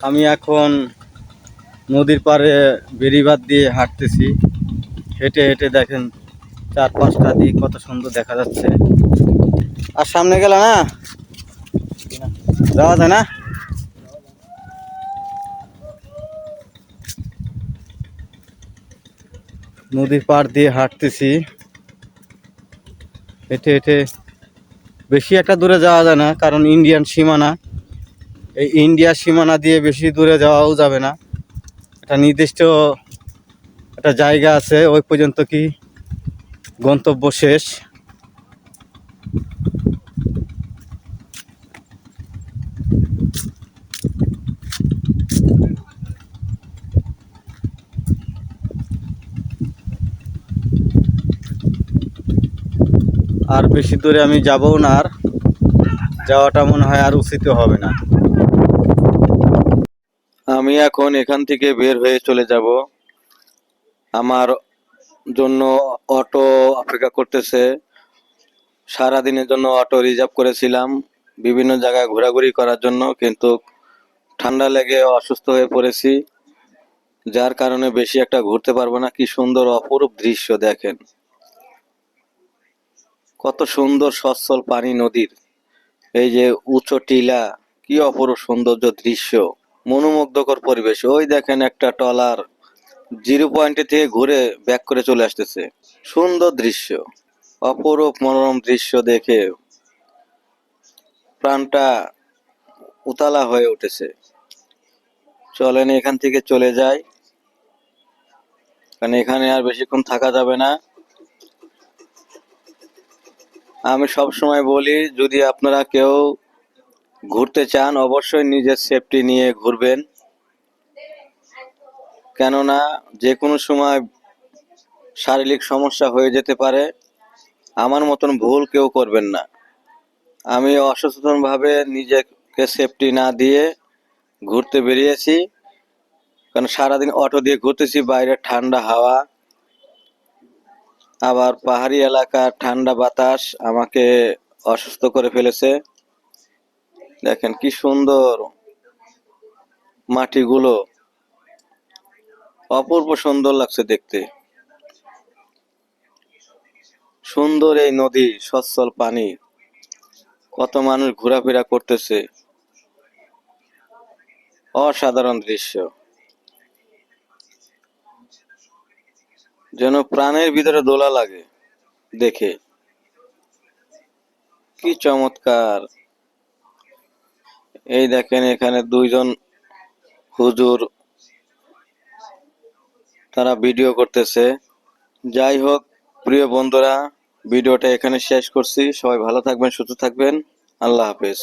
আমি এখন নদীর পাড়ে বেড়িবাঁধ দিয়ে হাঁটতেছি। হেঁটে হেঁটে দেখেন চারপাশটা দিক কত সুন্দর দেখা যাচ্ছে। আর সামনে গেল না যাওয়া যায় না। নদীর পাড় দিয়ে হাঁটতেছি, হেঁটে হেঁটে। বেশি একটা দূরে যাওয়া যায় না, কারণ ইন্ডিয়ান সীমানা। এই ইন্ডিয়ার সীমানা দিয়ে বেশি দূরে যাওয়াও যাবে না। একটা নির্দিষ্ট একটা জায়গা আছে, ওই পর্যন্ত কি গন্তব্য শেষ। আর বেশি দূরে আমি যাবও না, আর যাওয়াটা মনে হয় আর উচিত হবে না। আমি এখন এখান থেকে বের হয়ে চলে যাব। আমার জন্য অটো অপেক্ষা করতেছে। সারাদিনের জন্য অটো রিজার্ভ করেছিলাম বিভিন্ন জায়গায় ঘোরাঘুরি করার জন্য, কিন্তু ঠান্ডা লেগে অসুস্থ হয়ে পড়েছি, যার কারণে বেশি একটা ঘুরতে পারবো না। কি সুন্দর অপরূপ দৃশ্য দেখেন, কত সুন্দর সচ্ছল পানি নদীর। এই যে উঁচু টিলা, কি অপরূপ সৌন্দর্য দৃশ্য, মনোমুগ্ধকর পরিবেশ। ওই দেখেন একটা ট্রলার জিরো পয়েন্টে থেকে ঘুরে ব্যাক করে চলে আসতেছে। সুন্দর দৃশ্য, অপরূপ মনোরম দৃশ্য দেখে প্রাণটা উতালা হয়ে উঠেছে। চলেন এখান থেকে চলে যাই, কারণ এখানে আর বেশিক্ষণ থাকা যাবে না। আমি সব সময় বলি, যদি আপনারা কেউ ঘুরতে চান অবশ্যই নিজের সেফটি নিয়ে ঘুরবেন, কেননা যে কোনো সময় শারীরিক সমস্যা হয়ে যেতে পারে। আমার মতন ভুল কেউ করবেন না। আমি অসচেতনভাবে নিজেকে সেফটি না দিয়ে ঘুরতে বেরিয়েছি, কারণ সারাদিন অটো দিয়ে ঘুরতেছি, বাইরে ঠান্ডা হাওয়া, আবার পাহাড়ি এলাকার ঠান্ডা বাতাস আমাকে অসুস্থ করে ফেলেছে। দেখেন কি সুন্দর মাটিগুলো, অপূর্ব সুন্দর লাগছে দেখতে। সুন্দর এই নদী, সচ্ছল পানি, কত মানুষ ঘোরাফেরা করতেছে, অসাধারণ দৃশ্য, যেন প্রাণের ভিতরে দোলা লাগে দেখে। কি চমৎকার! এই দেখেন এখানে দুইজন হুজুর, তারা ভিডিও করতেছে। যাই হোক প্রিয় বন্ধুরা, ভিডিওটা এখানে শেষ করছি। সবাই ভালো থাকবেন, সুস্থ থাকবেন। আল্লাহ হাফেজ।